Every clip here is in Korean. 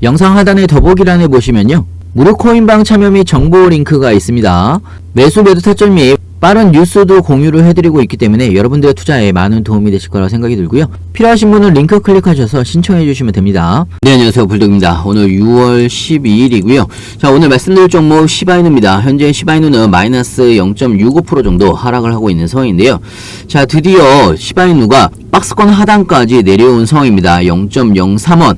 영상 하단의 더보기란에 보시면요, 무료 코인방 참여 및 정보 링크가 있습니다. 매수 매도 타점 및 빠른 뉴스도 공유를 해드리고 있기 때문에 여러분들의 투자에 많은 도움이 되실 거라고 생각이 들고요. 필요하신 분은 링크 클릭하셔서 신청해 주시면 됩니다. 네, 안녕하세요, 불독입니다. 오늘 6월 12일이고요 자, 오늘 말씀드릴 종목 시바이누입니다. 현재 시바이누는 마이너스 0.65% 정도 하락을 하고 있는 상황인데요. 자, 드디어 시바이누가 박스권 하단까지 내려온 상황입니다. 0.03원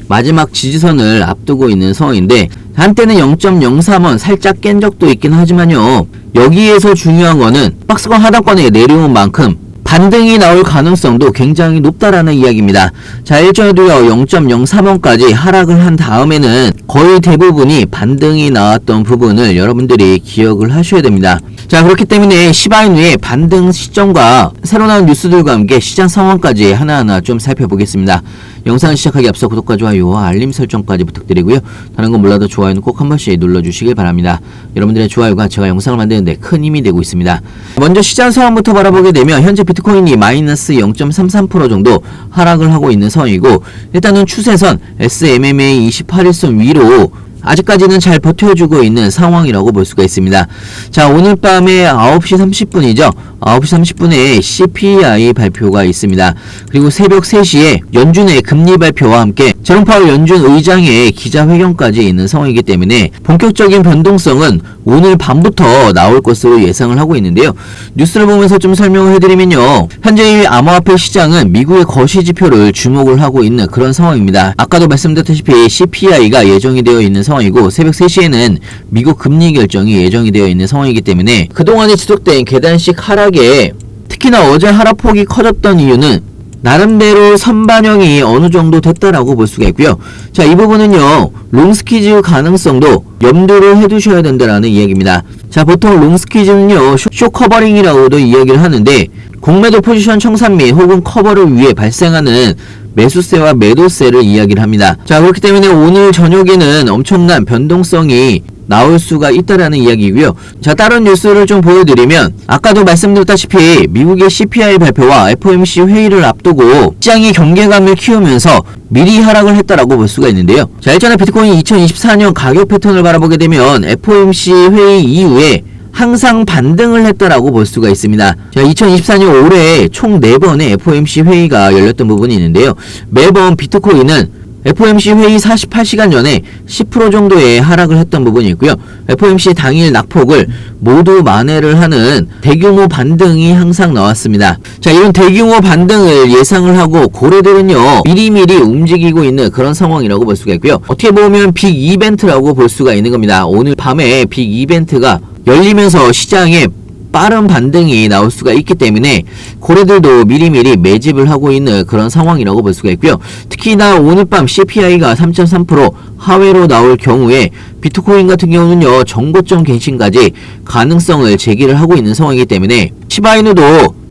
마지막 지지선을 앞두고 있는 상황인데, 한때는 0.03원 살짝 깬 적도 있긴 하지만요, 여기에서 중요한 거는 박스권 하단권에 내려온 만큼 반등이 나올 가능성도 굉장히 높다라는 이야기입니다. 자, 일전에도요 0.03원까지 하락을 한 다음에는 거의 대부분이 반등이 나왔던 부분을 여러분들이 기억을 하셔야 됩니다. 자, 그렇기 때문에 시바이누의 반등 시점과 새로 나온 뉴스들과 함께 시장 상황까지 하나하나 좀 살펴보겠습니다. 영상 시작하기 앞서 구독과 좋아요와 알림 설정까지 부탁드리고요. 다른 건 몰라도 좋아요는 꼭 한 번씩 눌러주시길 바랍니다. 여러분들의 좋아요가 제가 영상을 만드는데 큰 힘이 되고 있습니다. 먼저 시장 상황부터 바라보게 되면 현재 비트코인이 마이너스 0.33% 정도 하락을 하고 있는 상황이고, 일단은 추세선 SMMA 28일선 위로 아직까지는 잘 버텨주고 있는 상황이라고 볼 수가 있습니다. 자, 오늘 밤에 9시 30분이죠. 9시 30분에 CPI 발표가 있습니다. 그리고 새벽 3시에 연준의 금리 발표와 함께 제롬 파월 연준 의장의 기자회견까지 있는 상황이기 때문에 본격적인 변동성은 오늘 밤부터 나올 것으로 예상을 하고 있는데요. 뉴스를 보면서 좀 설명을 해드리면요, 현재 암호화폐 시장은 미국의 거시지표를 주목을 하고 있는 그런 상황입니다. 아까도 말씀드렸다시피 CPI가 예정이 되어 있는 상황이고, 새벽 3시에는 미국 금리 결정이 예정이 되어 있는 상황이기 때문에 그동안에 지속된 계단식 하락에, 특히나 어제 하락폭이 커졌던 이유는 나름대로 선반영이 어느 정도 됐다라고 볼 수가 있고요. 자, 이 부분은요, 롱스퀴즈 가능성도 염두를 해두셔야 된다라는 이야기입니다. 자, 보통 롱스퀴즈는요, 쇼커버링이라고도 이야기를 하는데, 공매도 포지션 청산 및 혹은 커버를 위해 발생하는 매수세와 매도세를 이야기를 합니다. 자, 그렇기 때문에 오늘 저녁에는 엄청난 변동성이 나올 수가 있다라는 이야기고요. 자, 다른 뉴스를 좀 보여드리면, 아까도 말씀드렸다시피 미국의 CPI 발표와 FOMC 회의를 앞두고 시장이 경계감을 키우면서 미리 하락을 했다라고 볼 수가 있는데요. 자, 일전에 비트코인 2024년 가격 패턴을 바라보게 되면 FOMC 회의 이후에 항상 반등을 했다라고 볼 수가 있습니다. 자, 2024년 올해 총 4번의 FOMC 회의가 열렸던 부분이 있는데요. 매번 비트코인은 FOMC 회의 48시간 전에 10% 정도의 하락을 했던 부분이 있고요. FOMC 당일 낙폭을 모두 만회를 하는 대규모 반등이 항상 나왔습니다. 자, 이런 대규모 반등을 예상을 하고 고래들은요, 미리미리 움직이고 있는 그런 상황이라고 볼 수가 있고요. 어떻게 보면 빅 이벤트라고 볼 수가 있는 겁니다. 오늘 밤에 빅 이벤트가 열리면서 시장에 빠른 반등이 나올 수가 있기 때문에 고래들도 미리미리 매집을 하고 있는 그런 상황이라고 볼 수가 있고요. 특히나 오늘 밤 CPI가 3.3% 하회로 나올 경우에 비트코인 같은 경우는요, 정고점 갱신까지 가능성을 제기를 하고 있는 상황이기 때문에 시바이누도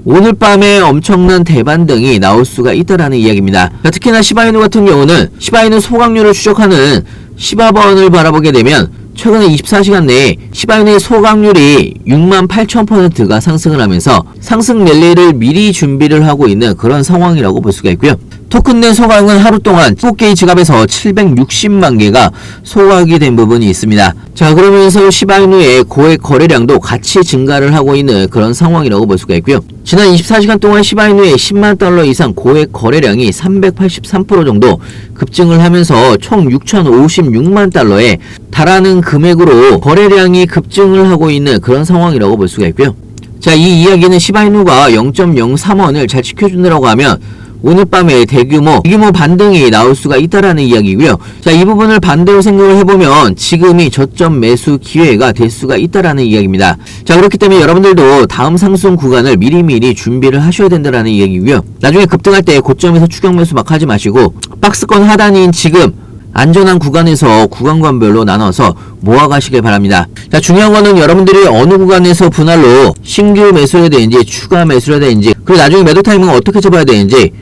오늘 밤에 엄청난 대반등이 나올 수가 있다라는 이야기입니다. 자, 특히나 시바이누 같은 경우는 시바이누 소각률을 추적하는 시바번을 바라보게 되면 최근에 24시간 내에 시바이누의 소각률이 68,000%가 상승을 하면서 상승 랠리를 미리 준비를 하고 있는 그런 상황이라고 볼 수가 있고요. 토큰 내 소각은 하루 동안 7개의 지갑에서 760만 개가 소각이 된 부분이 있습니다. 자, 그러면서 시바이누의 고액 거래량도 같이 증가를 하고 있는 그런 상황이라고 볼 수가 있고요. 지난 24시간 동안 시바이누의 10만 달러 이상 고액 거래량이 383% 정도 급증을 하면서 총 6,056만 달러에 달하는 금액으로 거래량이 급증을 하고 있는 그런 상황이라고 볼 수가 있고요. 자, 이 이야기는 시바이누가 0.03원을 잘 지켜준다고 하면 오늘 밤에 대규모 반등이 나올 수가 있다라는 이야기고요. 자, 이 부분을 반대로 생각을 해보면 지금이 저점 매수 기회가 될 수가 있다라는 이야기입니다. 자, 그렇기 때문에 여러분들도 다음 상승 구간을 미리미리 준비를 하셔야 된다라는 이야기고요. 나중에 급등할 때 고점에서 추격 매수 막 하지 마시고 박스권 하단인 지금 안전한 구간에서 구간별로 나눠서 모아가시길 바랍니다. 자, 중요한 거는 여러분들이 어느 구간에서 분할로 신규 매수해야 되는지 추가 매수해야 되는지, 그리고 나중에 매도 타이밍을 어떻게 잡아야 되는지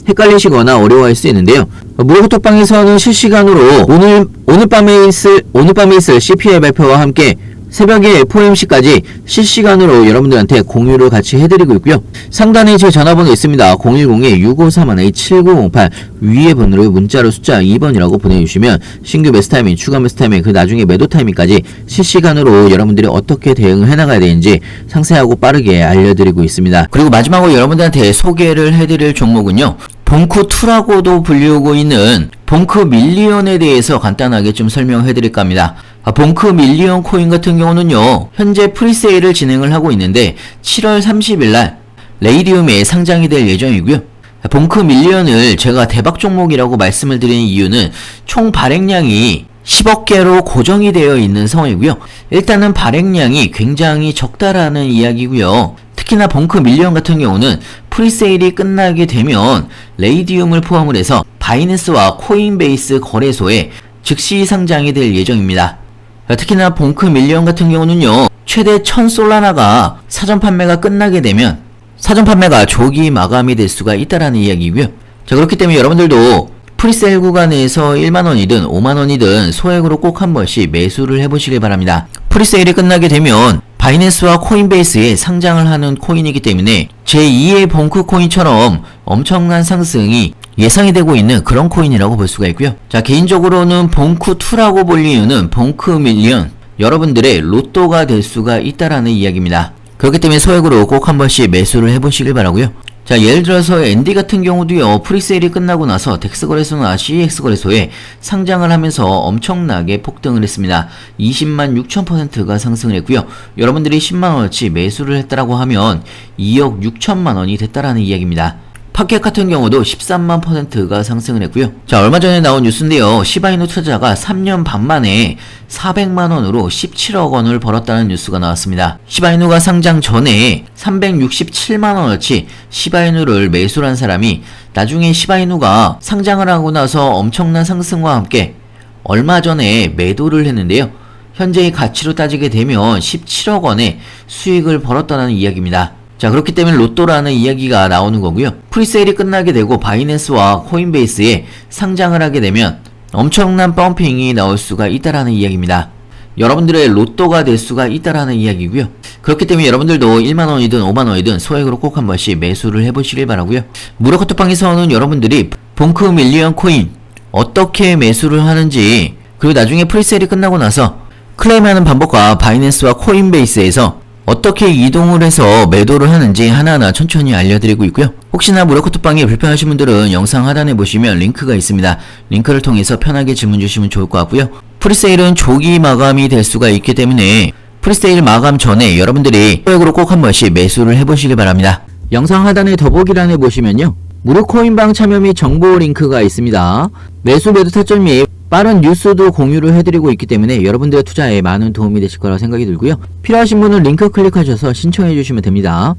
헷갈리시거나 어려워할 수 있는데요. 무료카톡방에서는 실시간으로 오늘 밤에 있을 CPI 발표와 함께 새벽에 FOMC까지 실시간으로 여러분들한테 공유를 같이 해드리고 있고요. 상단에 제 전화번호 있습니다. 010-6531-7908 위에 번호로 문자로 숫자 2번이라고 보내주시면 신규 매수 타이밍, 추가 매수 타이밍, 그 나중에 매도 타이밍까지 실시간으로 여러분들이 어떻게 대응을 해나가야 되는지 상세하고 빠르게 알려드리고 있습니다. 그리고 마지막으로 여러분들한테 소개를 해드릴 종목은요. 봉크2라고도 불리우고 있는 봉크 밀리언에 대해서 간단하게 좀 설명해 드릴까 합니다. 봉크 밀리언 코인 같은 경우는요, 현재 프리세일을 진행을 하고 있는데 7월 30일날 레이디움에 상장이 될 예정이고요. 봉크 밀리언을 제가 대박 종목이라고 말씀을 드리는 이유는 총 발행량이 10억 개로 고정이 되어 있는 상황이고요. 일단은 발행량이 굉장히 적다라는 이야기고요. 특히나 봉크 밀리언 같은 경우는 프리세일이 끝나게 되면 레이디움을 포함을 해서 바이낸스와 코인베이스 거래소에 즉시 상장이 될 예정입니다. 특히나 봉크 밀리언 같은 경우는요, 최대 1000솔라나가 사전 판매가 끝나게 되면 사전 판매가 조기 마감이 될 수가 있다라는 이야기고요. 자, 그렇기 때문에 여러분들도 프리세일 구간에서 1만원이든 5만원이든 소액으로 꼭 한 번씩 매수를 해보시길 바랍니다. 프리세일이 끝나게 되면 바이낸스와 코인베이스에 상장을 하는 코인이기 때문에 제2의 봉크 코인처럼 엄청난 상승이 예상이 되고 있는 그런 코인이라고 볼 수가 있고요. 자, 개인적으로는 봉크2라고 볼 이유는 봉크 밀리언, 여러분들의 로또가 될 수가 있다라는 이야기입니다. 그렇기 때문에 소액으로 꼭 한 번씩 매수를 해보시길 바라고요. 자, 예를 들어서 앤디 같은 경우도요, 프리세일이 끝나고 나서 덱스 거래소나 CEX 거래소에 상장을 하면서 엄청나게 폭등을 했습니다. 20만 6천%가 상승을 했고요. 여러분들이 10만원어치 매수를 했다라고 하면 2억 6천만원이 됐다라는 이야기입니다. 팟캣 같은 경우도 13만%가 상승을 했고요. 자, 얼마 전에 나온 뉴스인데요. 시바이누 투자자가 3년 반 만에 400만원으로 17억 원을 벌었다는 뉴스가 나왔습니다. 시바이누가 상장 전에 367만원어치 시바이누를 매수를 한 사람이 나중에 시바이누가 상장을 하고 나서 엄청난 상승과 함께 얼마 전에 매도를 했는데요. 현재의 가치로 따지게 되면 17억 원의 수익을 벌었다는 이야기입니다. 자, 그렇기 때문에 로또라는 이야기가 나오는 거고요. 프리세일이 끝나게 되고 바이낸스와 코인베이스에 상장을 하게 되면 엄청난 펌핑이 나올 수가 있다라는 이야기입니다. 여러분들의 로또가 될 수가 있다라는 이야기고요. 그렇기 때문에 여러분들도 1만원이든 5만원이든 소액으로 꼭 한 번씩 매수를 해보시길 바라고요. 무료 카톡방에서는 여러분들이 봉크 밀리언 코인 어떻게 매수를 하는지, 그리고 나중에 프리세일이 끝나고 나서 클레임하는 방법과 바이낸스와 코인베이스에서 어떻게 이동을 해서 매도를 하는지 하나하나 천천히 알려드리고 있고요. 혹시나 무료 카톡방이 불편하신 분들은 영상 하단에 보시면 링크가 있습니다. 링크를 통해서 편하게 질문 주시면 좋을 것 같고요. 프리세일은 조기 마감이 될 수가 있기 때문에 프리세일 마감 전에 여러분들이 소액으로 꼭 한 번씩 매수를 해보시길 바랍니다. 영상 하단에 더보기란에 보시면요, 무료 코인방 참여 및 정보 링크가 있습니다. 매수 매도 타점 및 빠른 뉴스도 공유를 해드리고 있기 때문에 여러분들의 투자에 많은 도움이 되실 거라 생각이 들고요. 필요하신 분은 링크 클릭하셔서 신청해 주시면 됩니다.